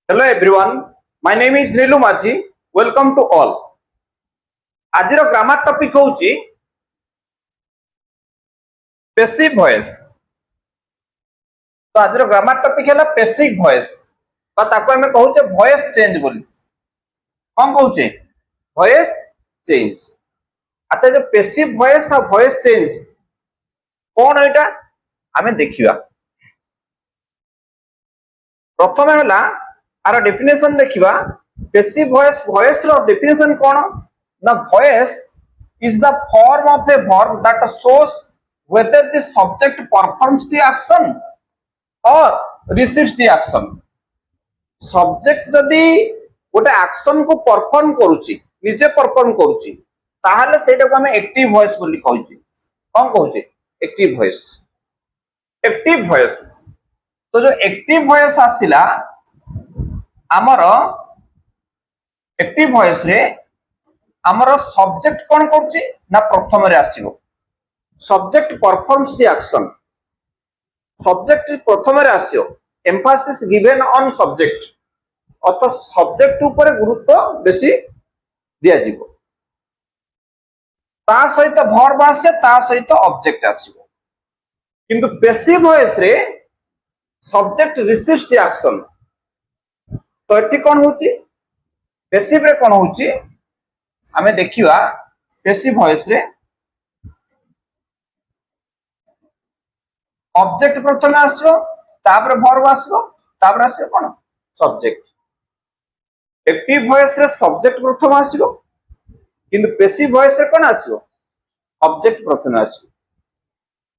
Hello everyone, my name is Nilu Maji. Welcome to all. आजिर grammar topic होची passive voice. तो आजिर grammar topic हैला passive voice बा ताको हमें कहूचे वॉइस चेंज बोली। कौन कहूचे वॉइस चेंज। अच्छा जो पैसिव वॉइस और वॉइस चेंज कौन एटा हमें देखिबा। प्रथम हैला आर डेफिनेशन देखिबा। पैसिव वॉइस वॉइस रो डेफिनेशन कोन ना voice is the form of a verb that shows whether the subject performs the action or receives the action. Subject जदि गोटे action को perform करूची निजे perform करूची ताहले सेटा को हमें active voice बोली कहूची। कौन कहूची active voice। active voice तो जो active voice आसिला आमर active voice रे आमर सब्जेक्ट कौन करछि ना प्रथम रे आसीबो subject performs the action. Subject प्रथम रे आसीओ एम्फासिस गिवन ऑन सब्जेक्ट अत सब्जेक्ट ऊपर गुरुत्व बेसी दिया जीवो। ता सहित वर्ब आसे ता सहित ऑब्जेक्ट आसीबो। किंतु पैसिव वॉइस रे सब्जेक्ट रिसीव्स द एक्शन। तो एठी कोन होची पैसिव रे कोन होची हमें देखिवा। पैसिव वॉइस रे ऑब्जेक्ट प्रथम आसो तापर वर्ब आसो तापर आसो कोन सब्जेक्ट। एक्टिव वॉइस रे सब्जेक्ट प्रथम आसो किंतु पैसिव वॉइस रे कोन आसो ऑब्जेक्ट प्रथम आसो।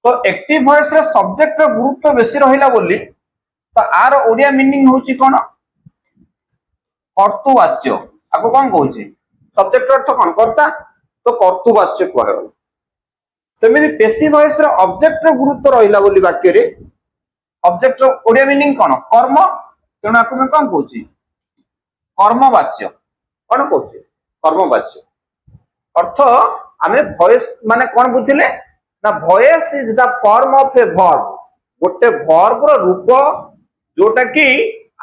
तो एक्टिव वॉइस रे सब्जेक्ट रो गुरुत्व बेसी रहिला बोली तो आर ओडिया मीनिंग होची कोन कर्तृवाच्य। आपको कोन कहूची सब्जेक्ट अर्थ कौन कर्ता तो कर्तृवाच्य कहगला। सेमिति पैसिव वॉइस रे ऑब्जेक्ट रो गुरुत्व रहिला बोली वाक्य रे ऑब्जेक्ट रो ओडिया मीनिंग कोन कर्म। तेणु आपन कोन कहूची कर्मवाच्य। कोन कहूची कर्मवाच्य अर्थ आमे वॉइस माने कोन बुझिले ना voice is the form of a verb. गोटे वर्ब रो रूप जोटा कि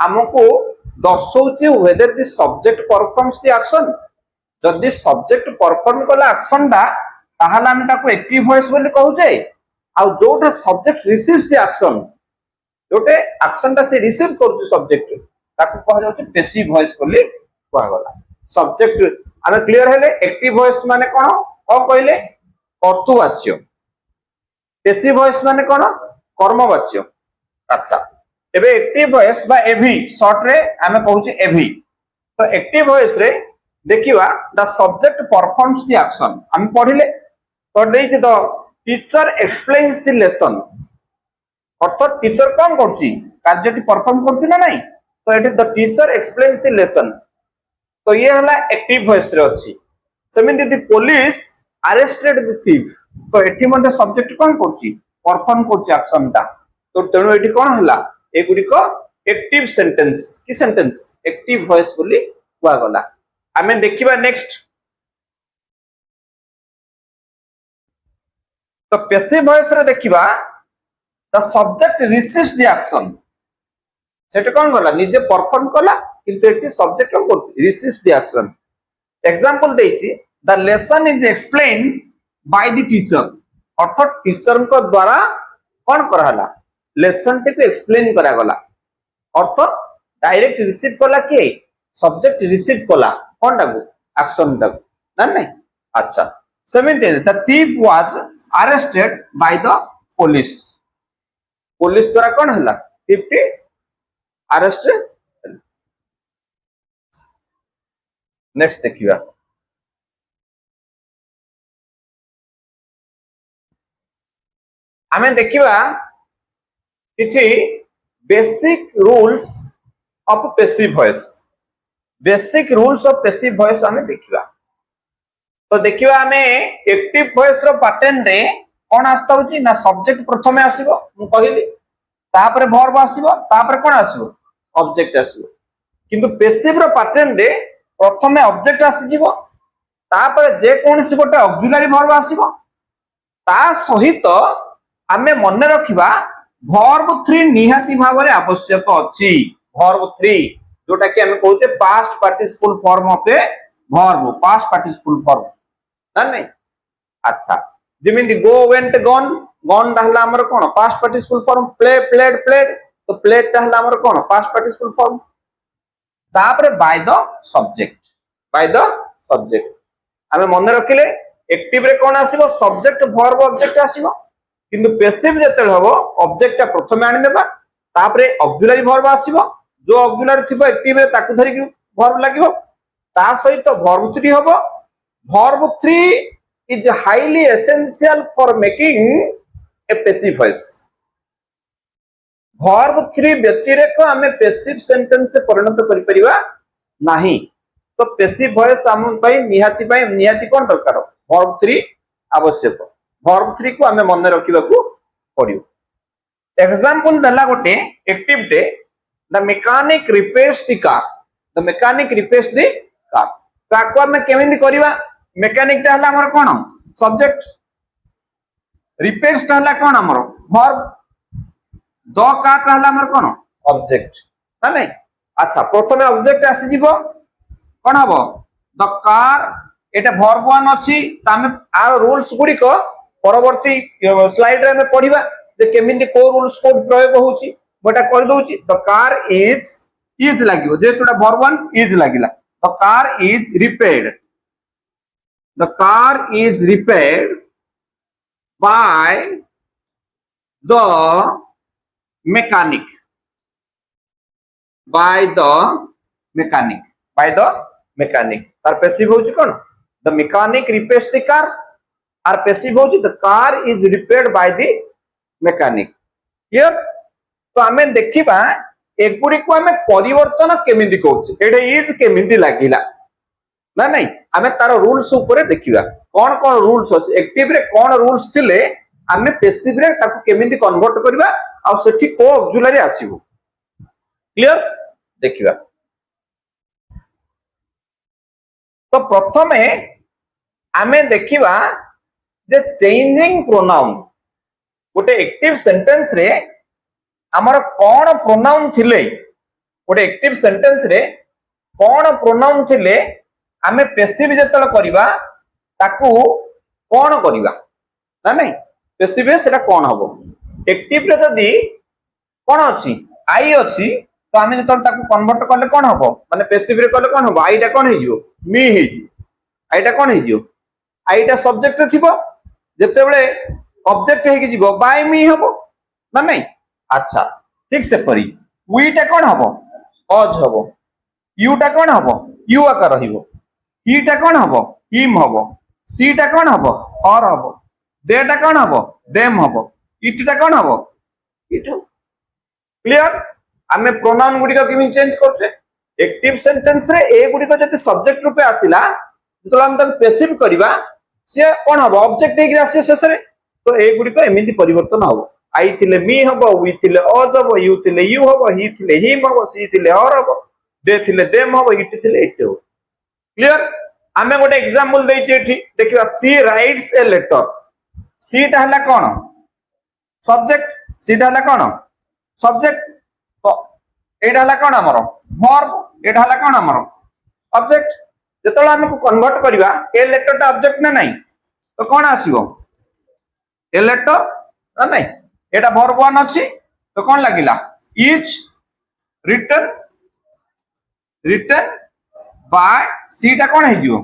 हमको दर्शौची whether the subject performs the action. जदि सब्जेक्ट परफॉर्म कला एक्शन टा ताहाले हम ताको एक्टिव वॉइस बोली कहूचे। आ जोटे सब्जेक्ट रिसीव्स द एक्शन जोटे एक्शन टा से रिसीव करछु सब्जेक्ट ताको कह जाउची पैसिव वॉइस बोली कहगला। सब्जेक्ट आमे क्लियर हेले एक्टिव वॉइस माने कोन कहले कर्तृवाच्य। पैसिव वॉइस माने कोन कर्मवाच्य। अच्छा एबे एक्टिव वॉइस बा एवी शॉर्ट रे आमे कहूची एवी। तो एक्टिव वॉइस रे देखिवा the subject performs the action. हम पढ़िले तो देछि the teacher explains the lesson. अर्थात टीचर कोन करछि कार्यटी परफॉर्म करछि ना नहीं। तो एठी the teacher explains the lesson तो ये हला एक्टिव वॉइस रे अछि। सेमिति the police arrested the thief तो एठी मध्ये सब्जेक्ट कोन करछि परफॉर्म करछि एक्शन ता। तो तेणु एठी कोन हला ए गुडी को एक्टिव सेंटेंस की सेंटेंस एक्टिव वॉइस बोली कुआ गला। हमें देखिबा नेक्स्ट। तो पैसिव वॉइस रे देखिबा the subject receives the action. सेट कोन गला निजे परफॉर्म कला किंतु एटी सब्जेक्ट कोन करछि रिसीव्स द एक्शन। एग्जांपल देछि the lesson is explained by the teacher. अर्थात टीचर को द्वारा कोन करहला लेसन टे को एक्सप्लेन करा गला। अर्थ डायरेक्ट रिसीव कला के सब्जेक्ट रिसीव कला कोन टाको एक्शन टाको ना नहीं। अच्छा सेमिति the thief was arrested by the police. Police द्वारा कोन हला थीफ टी अरेस्ट। नेक्स्ट देखिबा। हमें देखिबा किछि basic rules of passive voice. Basic rules of passive voice हमें देखिबा। तो देखिबा हमें एक्टिव वॉइस रो पैटर्न रे कोन आस्ता होची ना सब्जेक्ट प्रथमे आसीबो मु कहिली तापर वर्ब आसीबो तापर कोन आसीबो ऑब्जेक्ट आसीबो। किंतु पैसिव रो पैटर्न रे प्रथमे ऑब्जेक्ट आसी जीवो तापर जे कोनसी गोटे ऑक्सिलरी वर्ब आसीबो ता सहित हमें मन रखिबा वर्ब 3 निहाती भाव रे आवश्यक अछि। वर्ब 3 जोटा कि हमें कहूचे past participle form of a verb past participle form ना नहीं अच्छा जेमिति गो वेंट गॉन गॉन रहला हमर कोन past participle form play played played तो प्लेड रहला हमर कोन पास्ट पार्टिसिपल फॉर्म तापरे बाय द सब्जेक्ट हमें मन रखिले एक्टिव रे कोन आसीबो सब्जेक्ट वर्ब ऑब्जेक्ट आसीबो किंतु पैसिव जेतेल हबो ऑब्जेक्ट ता प्रथमे आनि देबा तापरे ऑक्सिलरी वर्ब आसीबो जो ऑक्सिलरी थिबो एक्टिव रे ताकु धरि वर्ब लागिबो ता सहित वर्ब 3 हबो verb 3 is highly essential for making a passive voice verb 3 व्यतिरेक हमें पैसिव सेंटेंस से परिणत करि परिबा नाही तो पैसिव वॉइस हम पई निहाती कोन दरकार वर्ब 3 आवश्यक वर्ब 3 को हमें मन रखिबा को पड़ियो एग्जांपल दला गोटे एक्टिव टे the mechanic repairs the car ताको हमें केमिति करबा मैकेनिक टा हला हमर कोन सब्जेक्ट रिपेयर्स टा हला कोन हमर वर्ब द कार टा हला हमर कोन ऑब्जेक्ट ना नहीं अच्छा प्रथमे ऑब्जेक्ट आसी जीवो कोन हबो द कार एटा वर्ब 1 अछि तामे आर रूल्स गुडी को परवर्ती स्लाइड रे में पढिबा जे केमिति को रूल्स कोड प्रयोग होउची बटा कर दोउची द कार इज लागिवो जे तोडा वर्ब 1 इज लागिला the car is repaired the car is repaired by the mechanic तार पैसिव होची कोन the mechanic repairs the car आर पैसिव होची the car is repaired by the mechanic clear तो हमें देखिबा एगुडी को हमें परिवर्तन केमिति कहउची एडे इज केमिति लागिला ना नहीं हमें तार रूल्स ऊपर देखिबा कोन कोन रूल्स अछि एक्टिव रे कोन रूल्स थिले हमें पैसिव रे ताको केमिति कन्वर्ट करबा आ सेठी को ऑक्सिलरी आसीबो क्लियर देखिबा तो प्रथमे हमें देखिबा जे चेंजिंग प्रोनाउन गोटे एक्टिव सेंटेंस रे हमर कोन प्रोनाउन थिले गोटे एक्टिव सेंटेंस रे कोन प्रोनाउन थिले आमे पैसिव जेतल करबा ताकू कोन करबा ना नहीं पैसिव रे सेटा कोन हबो एक्टिव रे जदी कोन अछि आई अछि तो आमे जेतल ताकू कन्वर्ट करले कोन हबो माने पैसिव रे करले कोन हबो आईटा कोन हेजियो मी हेजियो आईटा कोन हेजियो आईटा सब्जेक्ट रे थिबो जेते बेले ऑब्जेक्ट हे कि जीवो बाय मी हबो ना नहीं अच्छा ठीक से परी वी टा कोन हबो अज हबो यू टा कोन हबो यू आकार रहिबो ही टा कोन हबो हिम हबो सी टा कोन हबो और हबो दे टा कोन हबो देम हबो इट टा कोन हबो इट क्लियर हमें प्रोनाउन गुडी को किमि चेंज करछे एक्टिव सेंटेंस रे ए गुडी को जति सब्जेक्ट रूपे आसिला तो हम तक पैसिव करबा से कोन हबो ऑब्जेक्ट हे कि आसे शेषरे तो ए गुडी को एमिति परिवर्तन हबो आई थिले मी हबो वी थिले अज हबो यू थिले यू हबो ही थिले हिम हबो सी थिले और हबो दे थिले देम हबो इट थिले इट हबो क्लियर आमे गोटे एग्जांपल देछि एठी देखिबा सी राइट्स ए लेटर सी टा हला कोन सब्जेक्ट सी टा हला कोन सब्जेक्ट तो एटा हला कोन हमर वर्ब एटा हला कोन हमर ऑब्जेक्ट जेतला हमकु कन्वर्ट करबा ए लेटर टा ऑब्जेक्ट ना नहीं तो कोन आसीबो ए लेटर ना नहीं एटा वर्ब 1 अछि तो कोन लागिला इज रिटन बाय सी टा कोन हे जिवो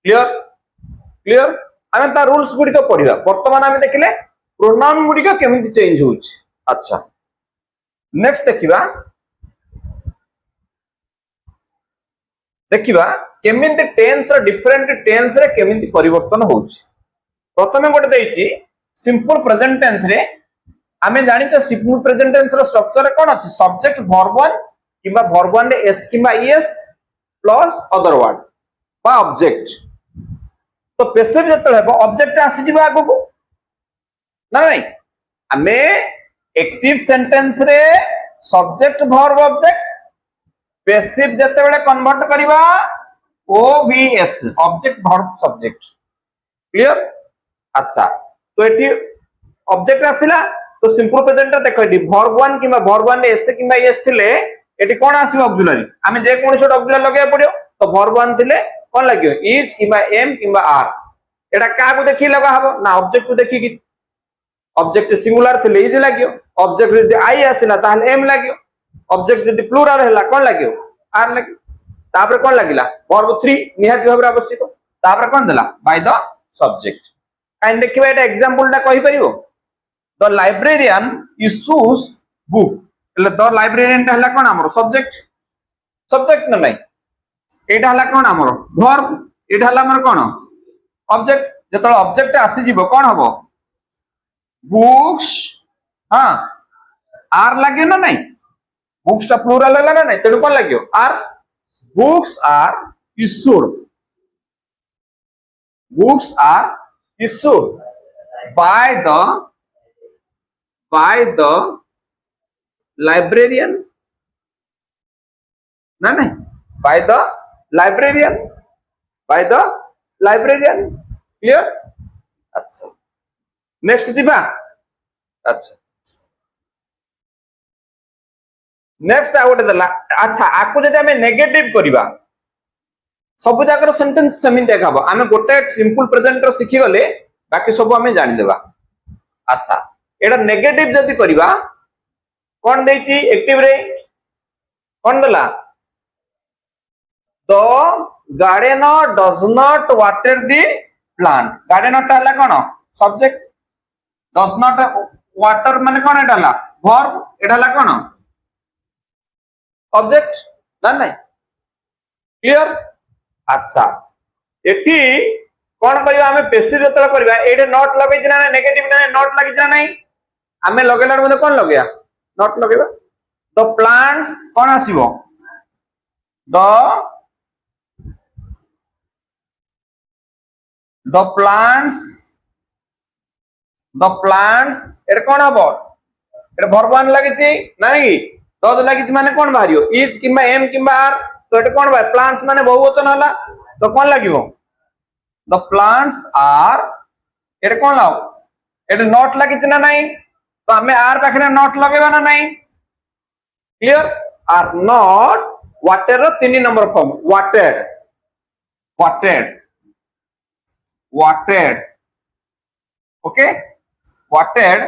क्लियर हमें ता रूल्स गुडी को पढिबा वर्तमान हमें देखिले प्रोनाउन गुडी को केमिति चेंज होउछ अच्छा नेक्स्ट देखिबा केमिति टेंस रो डिफरेंट टेंस रे केमिति परिवर्तन होउछ प्रथमे गोटे देछि सिंपल प्रेजेंट टेंस रे हमें जानि छ सिंपल प्रेजेंट टेंस रो स्ट्रक्चर कोन अछि सब्जेक्ट वर्ब 1 किबा वर्ब 1 रे एस किबा ईएस प्लस अदर वर्ड बा ऑब्जेक्ट तो पैसिव जतल है ऑब्जेक्ट आसी जिबा आगो को ना नहीं हमें एक्टिव सेंटेंस रे सब्जेक्ट वर्ब ऑब्जेक्ट पैसिव जते बेले कन्वर्ट करिबा OVS object verb subject clear अच्छा तो एटी ऑब्जेक्ट आसिला तो सिंपल प्रेजेंट देखो एटी वर्ब 1 किबा वर्ब 1 रे एस किबा एस थिले एटी कोन आसीबो ऑक्सिलरी आमे जे कोन से ऑक्सिलरी लगाय पड़ियो तो वर्ब 1 थिले कोन लागियो इज किबा एम किबा आर एटा का को देखि लगा हबो ना ऑब्जेक्ट को देखि कि ऑब्जेक्ट सिंगुलर थिले इज लागियो ऑब्जेक्ट यदि आई आसिला ताहले एम लागियो ऑब्जेक्ट यदि प्लुरल हैला कोन लागियो आर लागियो तापर कोन लागिला वर्ब 3 निहाती भाबरे आवश्यक तापर कोन देला बाय द सब्जेक्ट काइन देखिबा एटा एग्जांपल टा कहि परिबो द लाइब्रेरियन इश्यूज बुक એટલે द लाइब्रेरियन टा हला कोन हमर सब्जेक्ट सब्जेक्ट न नाही एटा हला कोन हमर वर्ब एटा हला हमर कोन ऑब्जेक्ट जतळ ऑब्जेक्ट आसी जीवो कोन हबो बुक्स हां आर लागे ना नाही बुक्स टा प्लुरल हला ना नाही तेडु कोन लागियो are books are issued by the librarian ना नहीं by the librarian clear अच्छा नेक्स्ट जीवा अच्छा नेक्स्ट आ गोटे देला अच्छा आकु जदि हमें नेगेटिव करिबा सब जाकर सेंटेंस सेमिन देखाबो आमे गोटे सिंपल प्रेजेंट रो सिखि गले बाकी सब हमें जानि देबा अच्छा एटा नेगेटिव जदि करिबा कोन देछि एक्टिव रे कोन देला the gardener does not water the plant gardener टा हला कोन सब्जेक्ट डज नॉट वाटर माने कोन एटा हला वर्ब एटा हला कोन ऑब्जेक्ट ना नहीं क्लियर अच्छा एठी कोन करिवा हमें पेसिव जतला करिवा एडे नॉट लगै जिना ना नेगेटिव ना नॉट लागि जिना नहीं हमें लगेलार मध्ये कोन लगैया नॉट लगेबा द प्लांट्स कोन आसीबो द प्लांट्स एड कोन हबो एड वर्ब 1 लागि छि नाही दद लागि माने कोन बाहरियो इज किबा एम किबा आर तो एट कोन बा प्लांट्स माने बहुवचन हला तो कोन लागिवो द प्लांट्स आर एट कोन लाओ एट नॉट लागि छि ना नाही तो हमें आर पाखरे नॉट लगेबा ना नाही clear are not water row 3 number form वाटेड okay वाटेड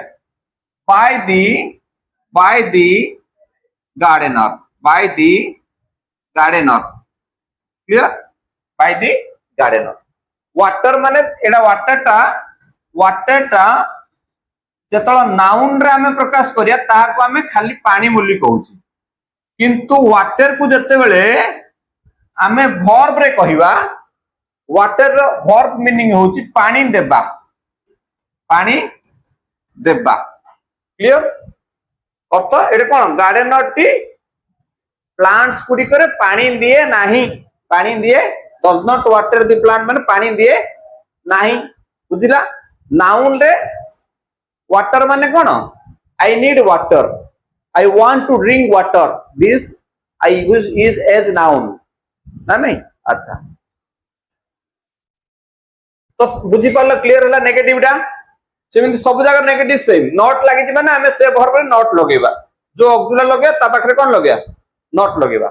by the gardener clear by the gardener water माने एडा वाटर टा जतळ नाउन रे हमें प्रकाश करिया ताहाको हमें खाली पानी बोली कहूची किंतु वाटर को जते बेले हमें वर्ब रे कहिबा वाटर रो वर्ब मीनिंग होची पानी देबा क्लियर अर्थ एटे कोन गार्डनर टी प्लांट्स गुडी करे पानी दिए नाही पानी दिए does not water the plant माने पानी दिए नाही बुझिला नाउन रे वाटर माने कोन I need water I want to drink water this I use is as noun ना नहीं अच्छा तो बुझी पाल क्लियर होला नेगेटिव टा सेमिति सब जगह नेगेटिव सेम नॉट लागि छि माने हमें से भर पर नॉट लगेबा जो ऑक्सिलर लगे ता पाखरे कोन लगेया नॉट लगेबा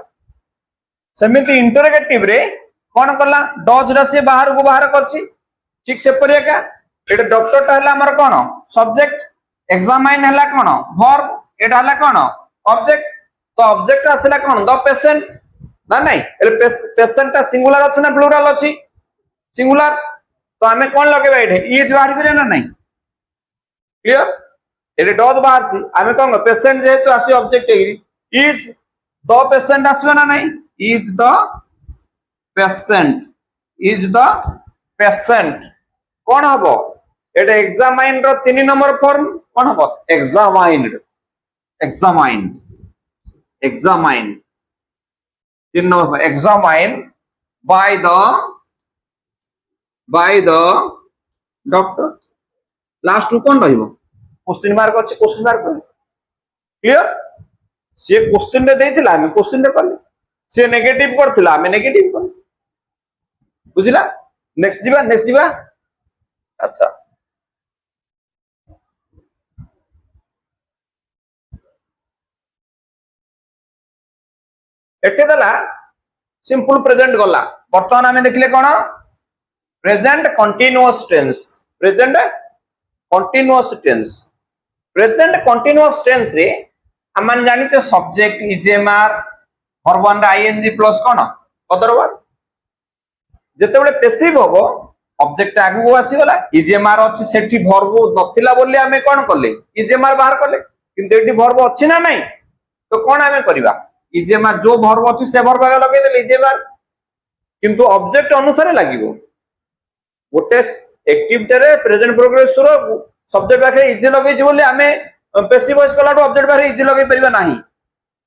सेमिति इंटरोगेटिव रे कोन करला डज रा से बाहर को बाहर करछि ठीक से परिया का एटा डॉक्टर टा हला हमर कोन सब्जेक्ट एग्जामिन हला कोन वर्ब एटा हला कोन ऑब्जेक्ट तो ऑब्जेक्ट आसला कोन द पेशेंट ना नहीं एले पेशेंट ता सिंगुलर अछि ना प्लुरल अछि सिंगुलर तो हमें कोन लगेबा एठे इज बाहर करे ना नहीं क्लियर एटे डज बाहर छी हमें कोन पेशेंट जेतु आसी ऑब्जेक्ट इज द पेशेंट आसबा ना नहीं इज द पेशेंट कोन हबो एटे एग्जामिन रो 3 नंबर फॉर्म कोन हबो examine 3 number examine by the doctor last two कोन रहइबो क्वेश्चन मार्क अछि क्वेश्चन मार्क क्लियर से क्वेश्चन रे देथिला हम क्वेश्चन रे करले से नेगेटिव करथिला हम नेगेटिव कर बुझिला नेक्स्ट जीवा अच्छा एटे देला सिंपल प्रेजेंट गला वर्तमान आमे देखले कोन present continuous tense present continuous tense रे हमन जानिते subject is am are verb one I N G plus कोन अदर वर्ड जते बेले पैसिव होबो ऑब्जेक्ट आगु आसीगला इजेमार अछि सेठी वर्ब नथिला बोली आमे कोन करले इजेमार बाहर करले किंतु एठी वर्ब अछि ना नहीं तो कोन आमे करबा इजेमार जो वर्ब अछि से वर्ब आगे लगे देले इजेमार किंतु ऑब्जेक्ट अनुसार लागिवो गोटे एक्टिविटी रे प्रेजेंट प्रोग्रेस रो सब्जेक्ट बाके इजे लगे जे बोली आमे पैसिव वॉइस कलाटो ऑब्जेक्ट बारे इजे लगे परिबा नाही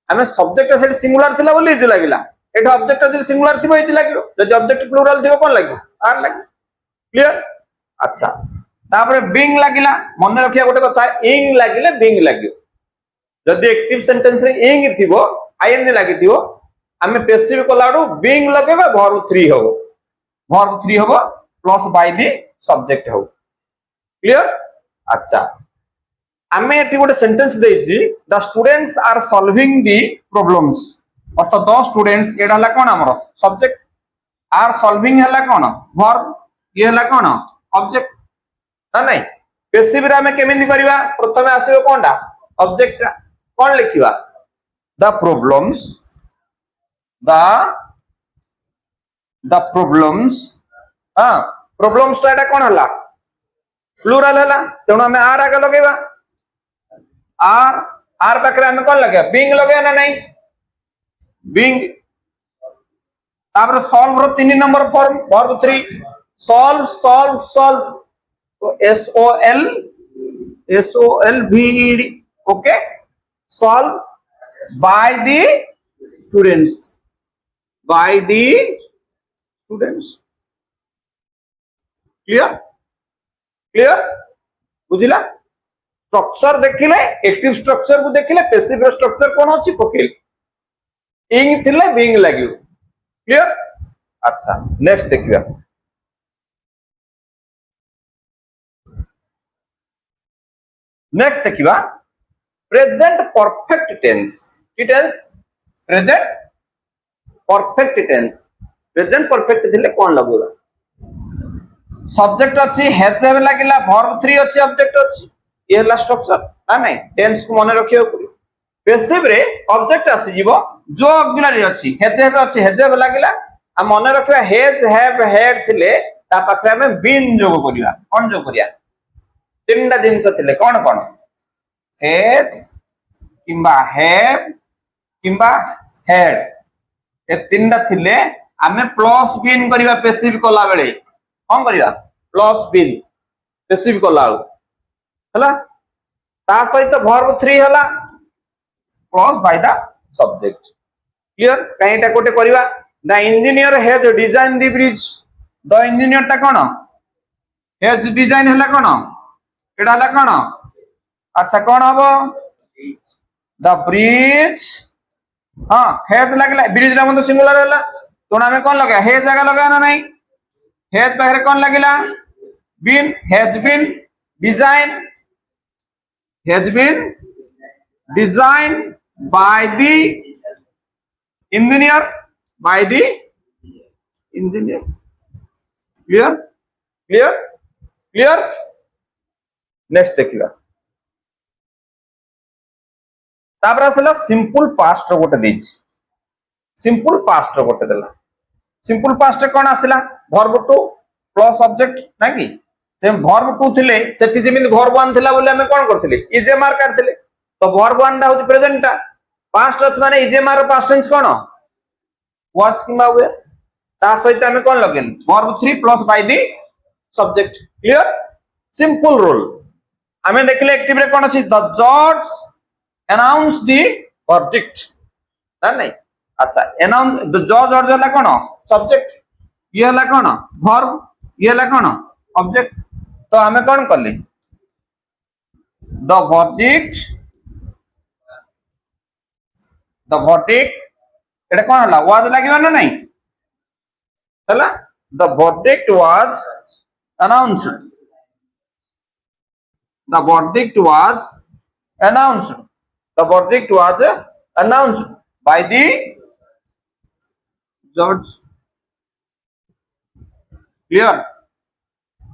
आमे सब्जेक्ट सेठी सिंगुलर थिला बोली इजे लागिला एटा ऑब्जेक्ट जदि सिंगुलर थिबो इजे लागिलो जदि ऑब्जेक्ट प्लुरल थिबो कोन लागियो आर लागियो क्लियर अच्छा तापर बीइंग लागिला मन रखिया गोटे कथा इंग लागिले बीइंग लागियो जदि एक्टिव सेंटेंस रे इंग थिबो आईएनजी लागिथिबो आमे पैसिव कलाडो बीइंग लगेबा वर्ब 3 हो प्लस बाय द सब्जेक्ट हो क्लियर अच्छा आमे एटी गोटे सेंटेंस देछि the students are solving the problems अर्थ द स्टूडेंट्स एडा हला कोन हमरो सब्जेक्ट आर सॉल्विंग हला कोन वर्ब ये हला कोन ऑब्जेक्ट ना नहीं पैसिव रे आमे केमिति करबा प्रथमे आसीबो कोनडा ऑब्जेक्ट कोन लिखिबा द प्रॉब्लम्स हां प्रॉब्लम्स एटा कोन हला प्लुरल हला तेणु आमे आर आगे लगेबा आर पाखरे आमे कोन लगे बीइंग लगे ना नहीं बीइंग तापर सॉल्व रो 3 नंबर फॉर्म वर्ब 3 सॉल्व तो SOLVED okay solve by the students clear बुझिला स्ट्रक्चर देखिले एक्टिव स्ट्रक्चर को देखिले पैसिव स्ट्रक्चर कोन अछि पकेल इंग थिले बीइंग लागियो क्लियर अच्छा नेक्स्ट देखिबा present perfect tense present perfect थिले कोन लगेबा सब्जेक्ट अछि हैज हैव लागिला वर्ब 3 अछि ऑब्जेक्ट अछि ये हला स्ट्रक्चर ना नहीं टेंस को मने रखियो पैसिव रे ऑब्जेक्ट आसी जीवो जो ऑक्सिलरी अछि हैज हैव लागिला आ मने रखियो हैज हैव हैड थिले ता पाखरे में बीन जोग करिया कोन जोग करिया तीनटा जिंस थिले कोन हैज किंबा हैव किंबा हैड ए तीनटा थिले आमे प्लस बीन करिवा पैसिव कोला बेले कोन करिया प्लस बीन पैसिव कोला हला ता सहित वर्ब 3 हला plus by the subject clear काईटा कोटे करिवा the engineer has design the bridge the engineer ता कोन हैज डिजाइन हला कोन एडा हला कोन अच्छा कोन हबो द ब्रिज हां हैज लागला ब्रिज रा मतलब सिंगुलर हला तो नामे कोन लगा हैज जगह लगा ना नहीं हैज बाहर कोन लागिला been has been designed by the engineer clear next देखिबा तापर असला सिंपल पास्ट गोटे देछि सिंपल पास्ट गोटे देला सिंपल पास्ट कोन आसला वर्ब 2 प्लस ऑब्जेक्ट ना कि से वर्ब 2 थिले सेठी जेमिन वर्ब 1 थिला बोले हमें कोन करथिले इजे मार काटथिले तो वर्ब 1 दा होती प्रेजेंट ता पास्ट अछि माने इजे मार पास्ट टेंस कोन वाज किबा वे ता सहित हमें कोन लगेन verb 3 plus by the subject clear simple rule हमें देखले एक्टिव रे कोन अछि द जज अनाउंस द वर्डिक्ट ना नहीं अच्छा अनाउंस द जज और जला कोन सब्जेक्ट ये हला कोन वर्ब ये हला कोन ऑब्जेक्ट तो हमें कोन करले द वर्डिक्ट एटा कोन हला वाज लागिबा ना नहीं हला the verdict was announced the verdict was announced by the George clear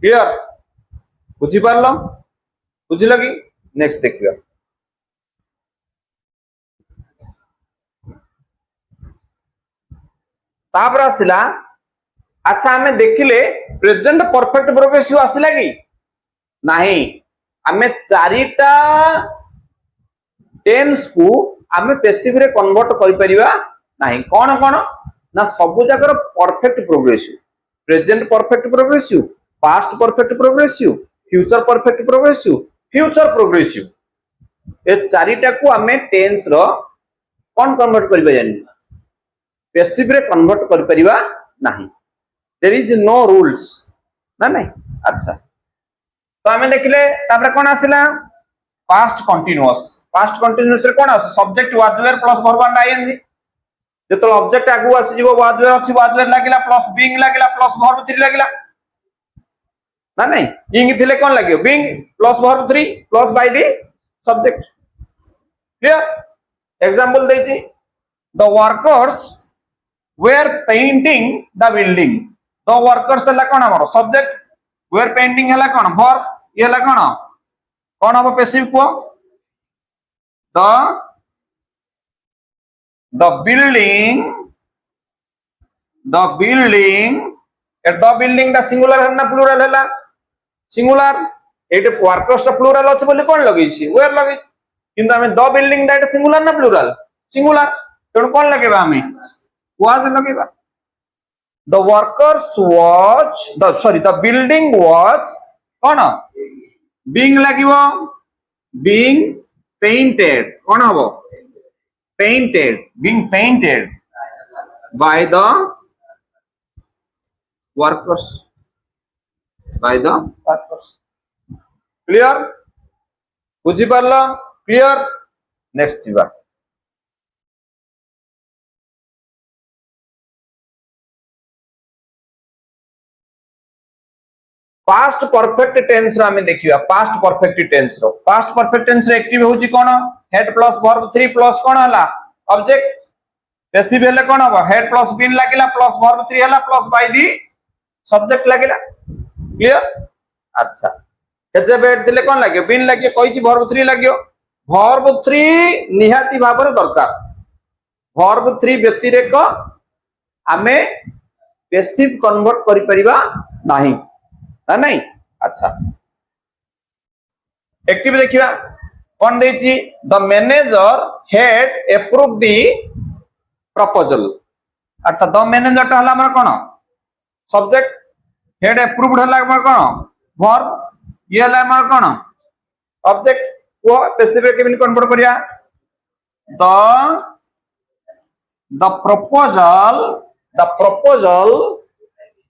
clear बुझी पारलो बुझिल कि नेक्स्ट देखियो तापर आसिला अच्छा आमे देखिले प्रेजेंट परफेक्ट प्रोग्रेसिव आसिला कि नहीं आमे चारिटा टेंस को आमे पैसिव रे कन्वर्ट करि परिबा नहीं कोन कोन ना सब जगर perfect progressive present perfect progressive past perfect progressive future perfect progressive future progressive ए चारिटा को आमे टेंस रो कोन कन्वर्ट करिबा जानि पैसिव रे कन्वर्ट करि परिबा नहीं देयर इज नो रूल्स ना नहीं अच्छा तो आमे देखले तापर कोन आसिला पास्ट कंटीन्यूअस रे कोन आसे subject was were plus verb and I N G जेतो ऑब्जेक्ट आगु आसी जीवो वाज वेयर अछि वाज वेयर लागिला प्लस बीइंग लागिला प्लस वर्ब 3 लागिला ना नहीं इंग थिले कोन लागियो being plus verb 3 plus by the subject clear example देछि the workers were painting the building the workers हला कोन हमर सब्जेक्ट वेयर पेंटिंग हला कोन वर्ब ये हला कोन हम पैसिव को the building at the building दा सिंगुलर है ना प्लूरल है सिंगुलर एटे वर्कर्स ता प्लूरल अछि बोली कोन लगै छी वेयर लगै किंतु हमें द बिल्डिंग दा सिंगुलर ना प्लूरल सिंगुलर तो कोन लगेबा हमें वाज लगेबा the workers was the building was कोन being लागिवो being painted कोन हबो being painted by the workers clear बुझी पारला क्लियर नेक्स्ट जीवा पास्ट परफेक्ट टेंस रो हमें देखिबा पास्ट परफेक्ट टेंस रे एक्टिव होची कोन हेड प्लस वर्ब 3 प्लस कोन हला ऑब्जेक्ट पैसिव हेले कोन हबो हेड प्लस बीन लागिला प्लस वर्ब 3 हला प्लस बाय दी सब्जेक्ट लागिला क्लियर अच्छा केजे बेड दिले कोन लागियो बीन लागियो कहिची वर्ब 3 लागियो वर्ब 3 निहाती भाबर दरकार वर्ब 3 व्यतिरेक हमें पैसिव कन्वर्ट करि परिबा नाही ना नहीं अच्छा एक्टिव देखिबा कोन देछि the manager had approved the proposal अर्थात द मैनेजर ता हला हमर कोन सब्जेक्ट हेड अप्रूव्ड हला हमर कोन वर्ब ये हला हमर कोन ऑब्जेक्ट को पैसिव के बिन कन्वर्ट करिया द प्रपोजल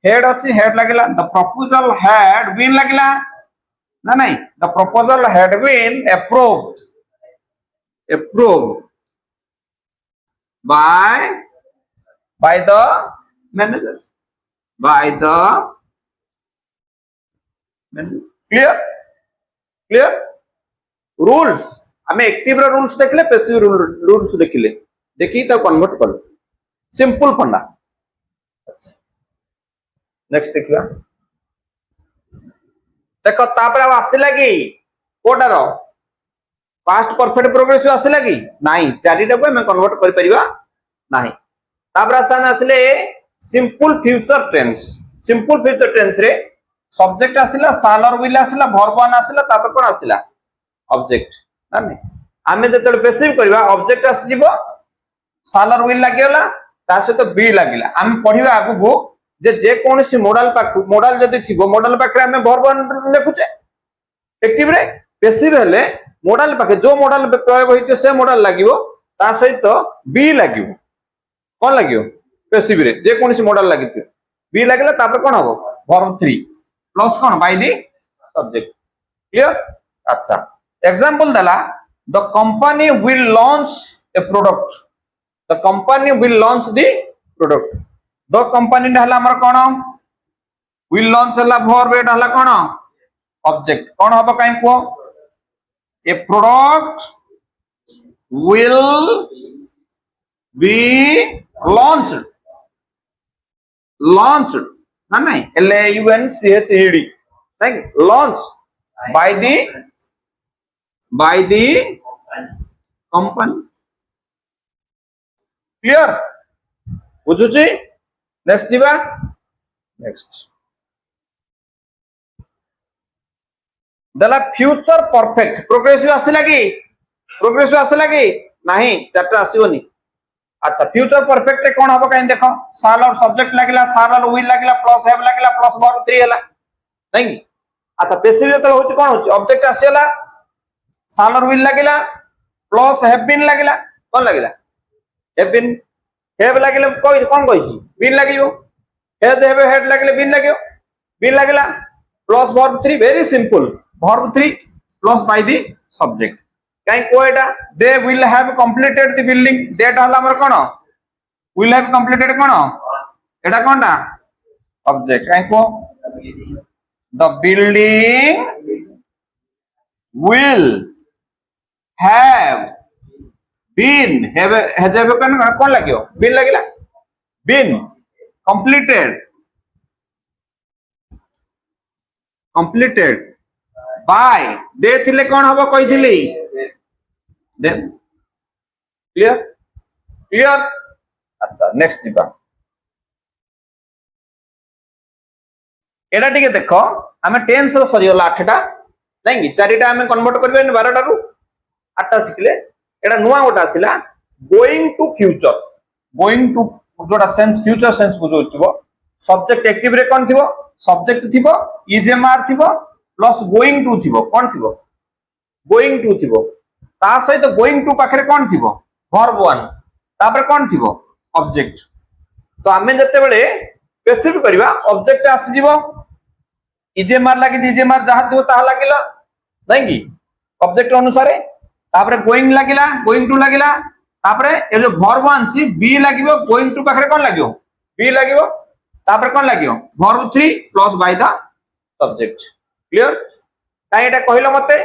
हेड अछि हेड लागिला द प्रपोजल हैड बीन लागिला ना नहीं the proposal had been approved by the manager clear rules हमें एक्टिव रो रूल्स देखले पैसिव रूल्स देखिले देखि त कन्वर्ट कर सिंपल फंडा अच्छा नेक्स्ट देखिबा देखो तापर अब आसिला कि कोटार पास्ट परफेक्ट प्रोग्रेसिव आसिला कि नाही चारिटा को हम कन्वर्ट कर परिबा नाही तापर आसान आसिले सिंपल फ्यूचर टेंस रे सब्जेक्ट आसिला शाल और विल आसिला वर्ब वन आसिला तापर कोन आसिला ऑब्जेक्ट ना नहीं हमें जते पैसिव करबा ऑब्जेक्ट आसी जीवो शाल और विल लागियोला ता से तो बी लागिला हम पढिबा आगु जे कौन सी मॉडल जदि थिबो मॉडल पाखरे हमें वर्ब लिखुचे एक्टिव रे पैसिव हेले मॉडल पाखे जो मॉडल प्रयोग होइते से मॉडल लागिवो ता सहित बी लागिवो कोन लागिवो पैसिव रे जे कौन सी मॉडल लागिते बी लागिला तापर कोन हबो वर्ब 3 प्लस कोन बाय दी सब्जेक्ट क्लियर अच्छा एग्जांपल दला the company will launch a product the company will launch the product the company हला हमर कोन विल लॉन्च हला वर्ब एट हला कोन ऑब्जेक्ट कोन हबो काई को a product will be launched launched ना नहीं LAUNCHED नहीं launched by the company clear बुझुची next जीवा next दला फ्यूचर परफेक्ट प्रोग्रेसिव आसिला कि नहीं चारटा आसीबनी अच्छा फ्यूचर परफेक्ट रे कोन हबो काई देखो शाल और सब्जेक्ट लागिला शाल और विल लागिला प्लस हैव लागिला प्लस वर्ब 3 हला नहीं अच्छा पैसिव जतल होची कोन होची ऑब्जेक्ट आसीला शाल और विल लागिला प्लस हैव बीन लागिला कोन लागिला हैव बीन हैव लागिला कोई कोन कहिची बीन लागियो हैव हेड लागिले बीन लागियो बीन लागिला plus verb 3 very simple verb 3 plus by the subject काई कोएटा they will have completed the building देटा हला हमर कोन विल हैव कंप्लीटेड कोन एटा कोनटा ऑब्जेक्ट काई को the building will have been has have कोन लागियो बीन लागिला बीन कंप्लीटेड बाय दे थिले कोन हबो कहिथिली दे क्लियर अच्छा नेक्स्ट जीवा एडा टिके देखो हमें टेंस रो सरी होला 8टा नहीं कि चारिटा हमें कन्वर्ट करबे 12टा रु 8टा सिखले एडा नुवा गोटा आसिला going to future going to जोटा सेंस फ्यूचर सेंस बुझोतिबो सब्जेक्ट एक्टिव रे कोन थिबो सब्जेक्ट थिबो इजेमार थिबो प्लस गोइंग टू थिबो कोन थिबो गोइंग टू थिबो ता सहित गोइंग टू पाखरे कोन थिबो वर्ब 1 तापर कोन थिबो ऑब्जेक्ट तो हमें जते बेले पैसिव करबा ऑब्जेक्ट आसी जीवो इजेमार लागि इजेमार जहा थिबो ता लागिला नहीं कि ऑब्जेक्ट अनुसार तापर गोइंग लागिला गोइंग टू लागिला तापर ए जो वर्ब 1 छी बी लागिबो गोइंग टू पाखरे कोन लागियो बी लागिबो तापर कोन लागियो verb 3 plus by the subject clear काई एटा कहिलो मते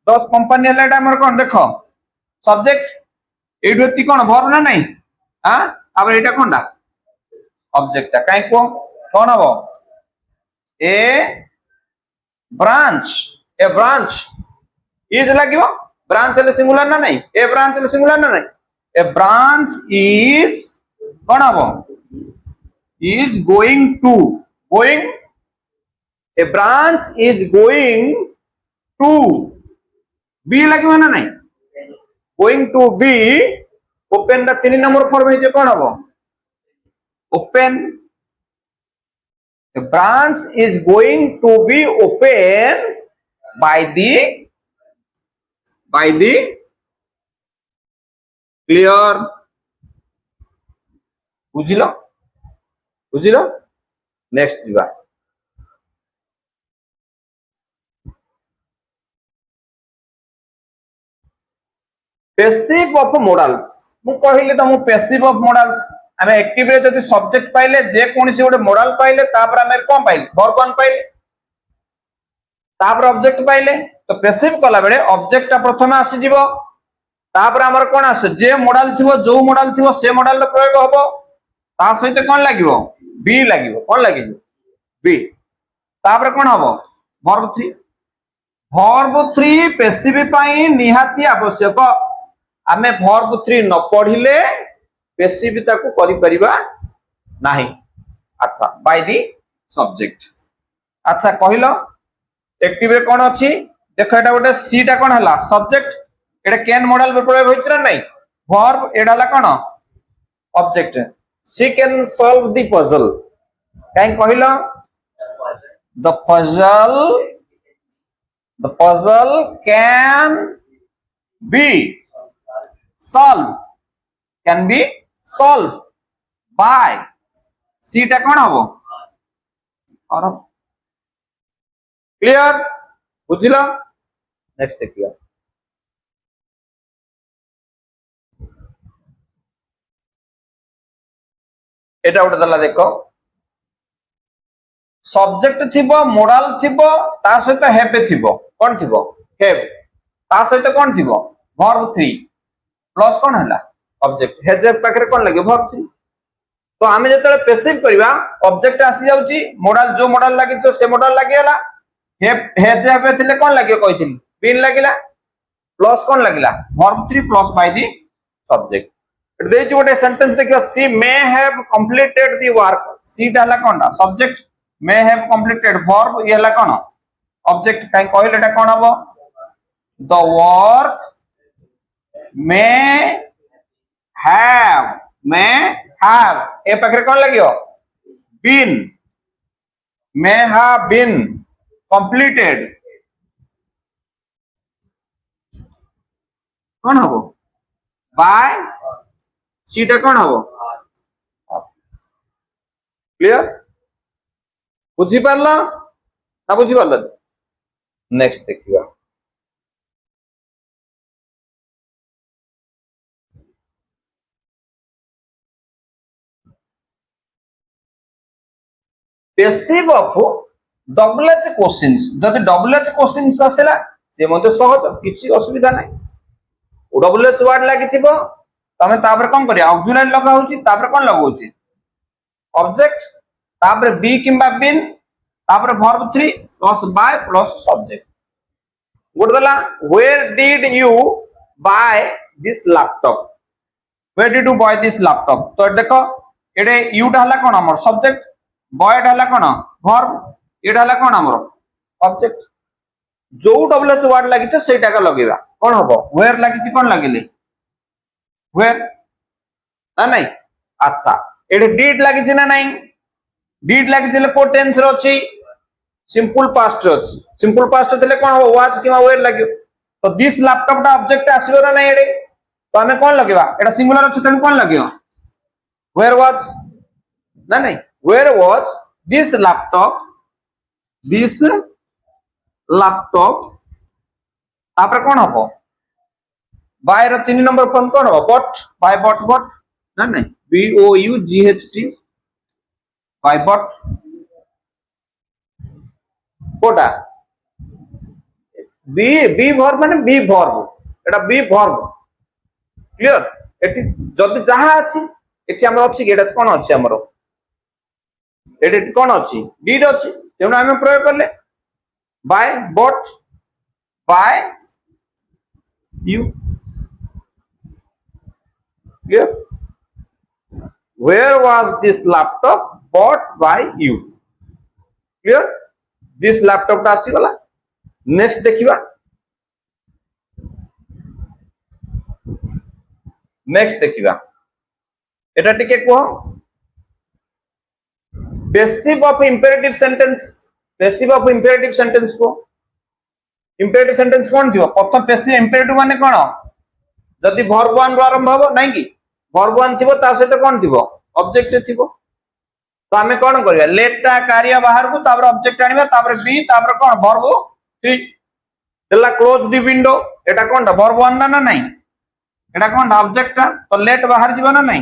10 कंपनी हला एटा हमर कोन देखो सब्जेक्ट एडो ती कोन वर्ब ना नहीं हां अब एटा कोनडा ऑब्जेक्ट काई को कोन हबो ए ब्रांच इज लागिबो ब्रांच ले सिंगुलर ना नहीं ए ब्रांच ले सिंगुलर ना नहीं ए ब्रांच इज कोन हबो is going to a branch is going to be लागिबो ना नहीं going to be open दा 3 नंबर फॉर्म हे जे कोन हबो open a branch is going to be open by the clear बुझिलो नेक्स्ट जीवा पैसिव ऑफ मॉडल्स मु कहिले त मु पैसिव ऑफ मॉडल्स हमें एक्टिव रे जति सब्जेक्ट पाइले जे कोनसी गोटे मॉडल पाइले तापर हमें कोन पाइले वर्ब 1 पाइले तापर ऑब्जेक्ट पाइले तो पैसिव कला बेले ऑब्जेक्ट प्रथम आसी जीवो तापर हमर कोन आसे जे मॉडल थिवो जो मॉडल थिवो से मॉडल रो प्रयोग होबो ता सहित कोन लागिवो बी लागिवो कोन लागिवो बी तापर कोन हबो वर्ब 3 पैसिव पई निहाती आवश्यक आमे वर्ब 3 न पढिले पैसिव ताको करि परिबा नाही अच्छा बाय दी सब्जेक्ट अच्छा कहिलो एक्टिव रे कोन अछि देखो एटा गोटे सी टा कोन हला सब्जेक्ट एटा कैन मॉडल प्रयोग होइतरा नाही वर्ब एडा हला कोन object she can solve the puzzle काई कहिलो the puzzle can be solved by c टा कोन हबो और क्लियर बुझिलो नेक्स्ट देखियो एटा उठे दला देखो सब्जेक्ट थिबो मॉडल थिबो ता सहित हैव थिबो कोन थिबो हैव ता सहित कोन थिबो वर्ब 3 प्लस कोन हला ऑब्जेक्ट हैज पाखरे कोन लागे वर्ब 3 तो आमे जतले पैसिव करबा ऑब्जेक्ट आसी जाउची मॉडल जो मॉडल लागि तो से मॉडल लागि हला हे जे थिले कोन लागि कहिथिन बीन लागिला प्लस कोन लागिला verb 3 plus by the subject इट देच गोटे सेंटेंस देखियो she may have completed the work she डाला कोनडा subject may have completed verb ये हला कोन ऑब्जेक्ट काई कहले एटा कोन हबो द वर्क मे have ए पाखरे कोन लागियो been may have been completed कोन हबो बाय सीटा कोन हबो क्लियर बुझी पारला ना बुझी पारला नेक्स्ट देखिबा passive of double H questions जदि डबल एच क्वेश्चंस आसेला से मते सहज किछि असुविधा नै डबल एच वर्ड लागिथिबो तमे तापर कोन करिया ऑक्सिलरी लगा होची तापर कोन लगाउची ऑब्जेक्ट तापर बी किंबा बिन तापर verb 3 plus by plus subject गुडला where did you buy this laptop where did you buy this laptop तो देखो एडे यू डाला कोन हमर सब्जेक्ट बॉय डाला कोन वर्ब ये डाला कोन हमर ऑब्जेक्ट जो डबल एच वर्ड लागि तो सेटा का लगेबा कोन हबो वेयर लागि कोन लागिले वेयर ना नहीं अच्छा एडे डिड लागि ना नहीं डिड लागि छिले को टेंस रो अछि सिंपल पास्ट रो अछि सिंपल पास्ट थिले कोन हबो वाज किबा वेयर लागि तो दिस लैपटॉप दा ऑब्जेक्ट आसीबो ना नहीं एडे तो हमें कोन लगेबा एटा सिंगुलर अछि तने कोन लागियो वेयर वाज ना नहीं where was this laptop तापर कोन हबो बाय रो 3 नंबर फॉर्म कोन हबो बट ना नहीं b o u g h t by but कोटा बी वर्ब माने बी वर्ब एटा बी वर्ब क्लियर एटी जदी जहा अछि एटी हमर अछि एटा कोन अछि हमर एटे कोन अछि डिड अछि तेनु हम प्रयोग करले by but by you clear where was this laptop bought by you clear this laptop ता आसी गला नेक्स्ट देखिबा एटा टिके को पैसिव ऑफ इंपेरेटिव सेंटेंस को इंपेरेटिव सेंटेंस कोन दियो प्रथम पैसिव इंपेरेटिव माने कोन जदी वर्ब 1 रो आरंभ हो नै कि वर्ब 1 थिबो ता सहित कोन थिबो ऑब्जेक्ट थिबो तो हमें कोन करिया लेट ता कार्य बाहर को तापर ऑब्जेक्ट आनिबा तापर बी तापर कोन वर्ब 3 देला close the window Etah cone verb 1 ना नै एटा कोन ऑब्जेक्ट तो लेट बाहर जीवो ना नै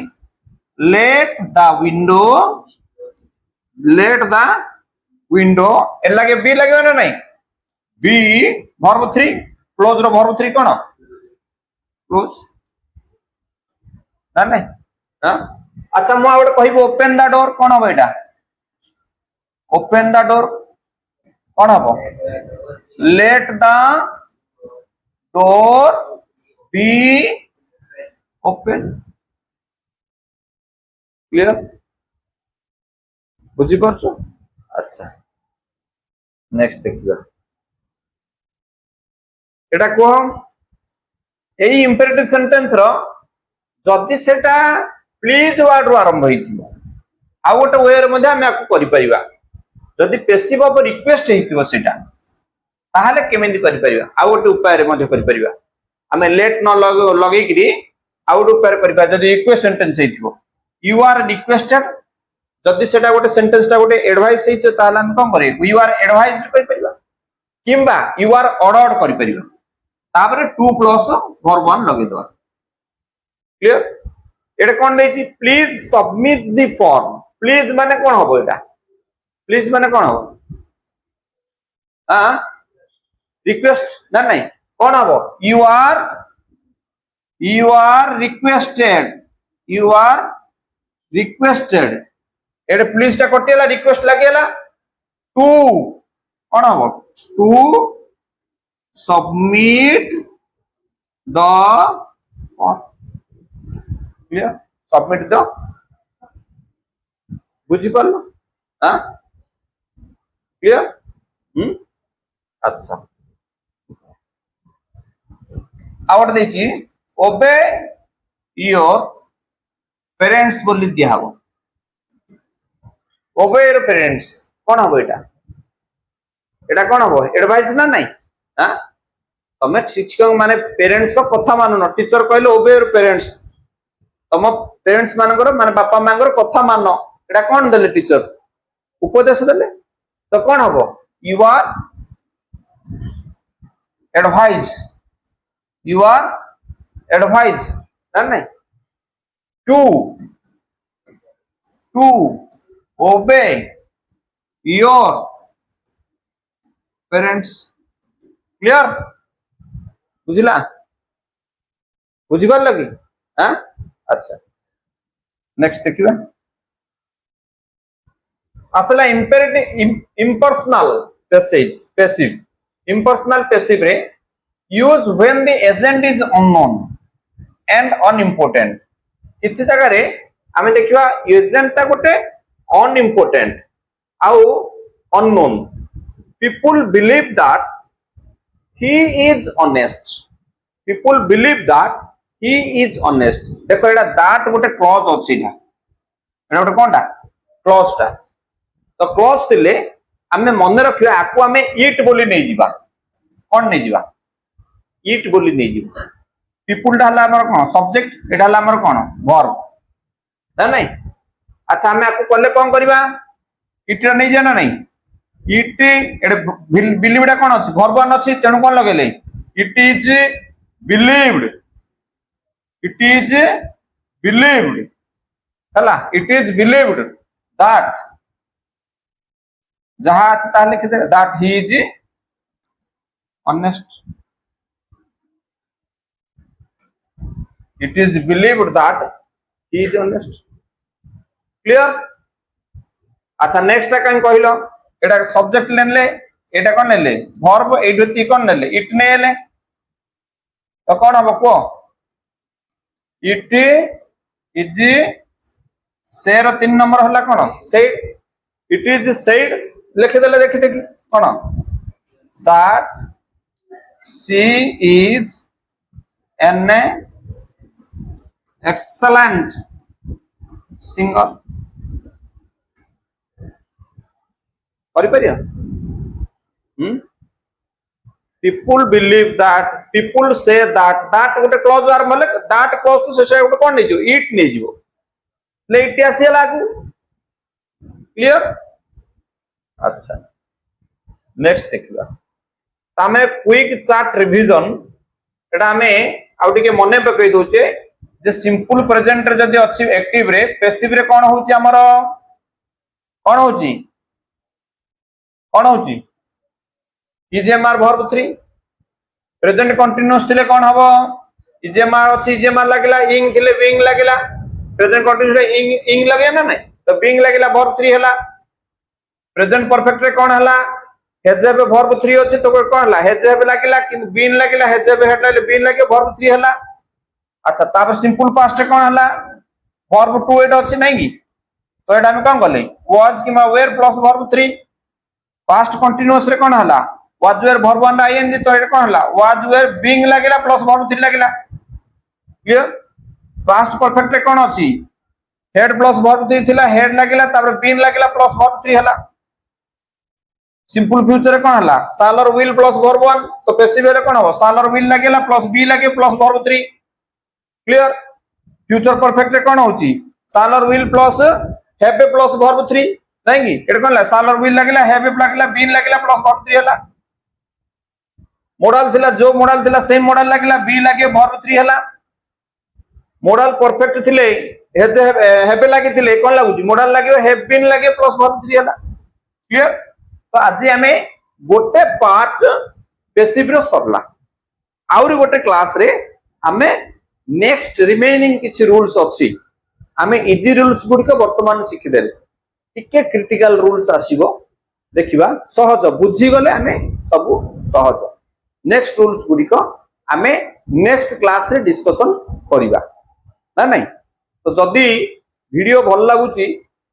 लेट द विंडो ए लगे बी लगे ना नहीं बी वर्ब 3 क्लोज रो वर्ब 3 कोन क्लोज ना नहीं हां अच्छा मु आउट कहिबो ओपन द डोर कोन हो एटा ओपन द डोर कोन हो let the door be open clear बुझी परछो अच्छा नेक्स्ट देखिबा एटा को एई इंपेरेटिव सेंटेंस रो जदि सेटा प्लीज वर्ड रो आरंभ होइथिबो आ गोटे वे रे मध्ये हम आकु करि परिबा जदि पैसिव ऑफ रिक्वेस्ट हेतिबो सेटा ताहाले केमेंदी करि परिबा आ गोटे उपाय रे मध्ये करि परिबा हमें लेट न लगै कि आ गोटे उपाय रे परिबा जदि रिक्वेस्ट सेंटेंस हेतिबो यू आर रिक्वेस्टेड जदि सेटा गोटे सेंटेंस ता गोटे एडवाइस हेतिबो ताहाले हम कोन करि यू आर एडवाइज्ड करि परिबा किंबा यू आर ऑर्डर्ड करि परिबा तापर 2 प्लस वर्ब 1 लगै दो क्लियर एटा कोन देछि please submit the form please माने कोन होबो एटा प्लीज माने कोन होबो हां रिक्वेस्ट ना नहीं कोन होबो you are requested you are requested एडे प्लीज टा कटिला रिक्वेस्ट लागेला टू कौन हम to submit the clear submit the बुझी पारलो हां क्लियर अच्छा आउट देची ओबे योर पेरेंट्स बोली दिया हो ओबे योर पेरेंट्स कौन हम एटा कौन हम एडवाइस ना नहीं हां तमे शिक्षक माने पेरेंट्स को कथा मानुन टीचर कहले ओबे योर पेरेंट्स तम पेरेंट्स मानकर माने बापा मांगर कथा मानो एटा कौन देले टीचर उपदेश देले तो कौन हबो you are advice you are advice ना नहीं to obey your parents clear बुझला बुझी पार लगी हाँ अच्छा नेक्स्ट देखिए असला imperative impersonal passive impersonal passive रे use when the agent is unknown and unimportant किसी जगह रे आमे देखिवा एजेंट ता गोटे अनइम्पोर्टेंट आउ unknown people believe that he is honest people believe that he is honest देखो एटा that गोटे क्लॉज अछि ना एटा गोटे कोनटा क्लॉज टा तो क्लॉज थिले हमें मन रखिया आको हमें इट बोली नहीं जीवा कोन नहीं जीवा इट बोली नहीं जीवा पीपल टा हला हमर कोन सब्जेक्ट एटा हला हमर कोन वर्ब ना नहीं अच्छा हमें आको करले कोन करबा इट नहीं जाना नहीं इट बिलीव कौन अच्छी भरवान अच्छी तेणु कौन लगे इट इज बिलीव्ड है इट इज बिलीव्ड दैट जहां अच्छे तार लिखिदे that he is honest it is believed that he is honest clear अच्छा नेक्स्ट कहीं कहलो एटा सब्जेक्ट लेले एटा कोन लेले वर्ब एडोती कोन लेले इट नेले तो कोन हबो को इट इज सेर 3 नंबर हला कोन सेड इट इज सेड लिख देले देखि देखि कोन that she is an excellent singer people believe that people say that गोटे क्लॉज आर माने that क्लॉज तो शेष गोटे कोन नै जो इट नै जो ले इट आसी लागू क्लियर अच्छा नेक्स्ट देखिबा तामे क्विक चार्ट रिवीजन एटा हमें आउ टिके मने पकई दोचे जे सिंपल प्रेजेंट रे जदी अछि एक्टिव रे पैसिव रे कोन होची हमर कोन होची कौन होची इजेएमआर वर्ब 3 प्रेजेंट कंटीन्यूअस थिले कौन हबो इजेएमआर अछि इजेएमआर लागला इंग थिले बिंग लागला प्रेजेंट कंटीन्यूअस रे इंग लगे ना नहीं तो बिंग लागला वर्ब 3 हला प्रेजेंट परफेक्ट रे कौन हला हैज हैव वर्ब 3 अछि तो कौन हला हैज हैव लागला कि बीन लागला हैज हैव हेडले बीन लागे वर्ब 3 हला अच्छा तापर सिंपल पास्ट रे कौन हला वर्ब 2 एट अछि नहीं की तो एटा हम कोन करले वाज किमा were plus verb 3 past continuous रे कोन हला वाज वेयर वर्ब 1 आईएनजी तो एटा कोन हला वाज वेयर बीइंग लागला प्लस वर्ब 3 लागला क्लियर पास्ट परफेक्ट रे कोन अछि हेड प्लस वर्ब 3 थिला हेड लागला तापर बीन लागला प्लस वर्ब 3 हला सिंपल फ्यूचर रे कोन हला शाल और विल प्लस वर्ब 1 तो पैसिव रे कोन हो शाल और विल लागला प्लस बी लागे plus verb 3 clear future perfect रे कोन होची शाल और will plus have plus verb 3 नहीं की एटा कोन ला शाल और विल लागला हैव लागला बीन लागला प्लस वर्ब 3 हला मॉडल थिला जो मॉडल थिला सेम मॉडल लागला बी लागे वर्ब 3 हला मॉडल परफेक्ट थिले हेज हैव लागे थिले कोन लागुची मॉडल लागे हैव बीन लागे प्लस वर्ब 3 हला क्लियर तो आज हमें गोटे पार्ट पैसिव रो सरला आउरी गोटे क्लास रे हमें नेक्स्ट रिमेनिंग किछि रूल्स अछि आमे इजी रूल्स गुड़िक वर्तमान शिखिदे टिके क्रिटिकल रूल्स आसीबो देखिबा सहज बुझी गले आमे सब सहज नेक्स्ट रूल्स गुड़िक आमे नेक्स्ट क्लास रे डिस्कशन करिबा ना नहीं। तो जदि वीडियो भल लागुची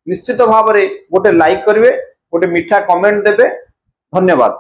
निश्चित भाव में गोटे लाइक करेंगे गोटे मीठा कमेंट देवे। धन्यवाद।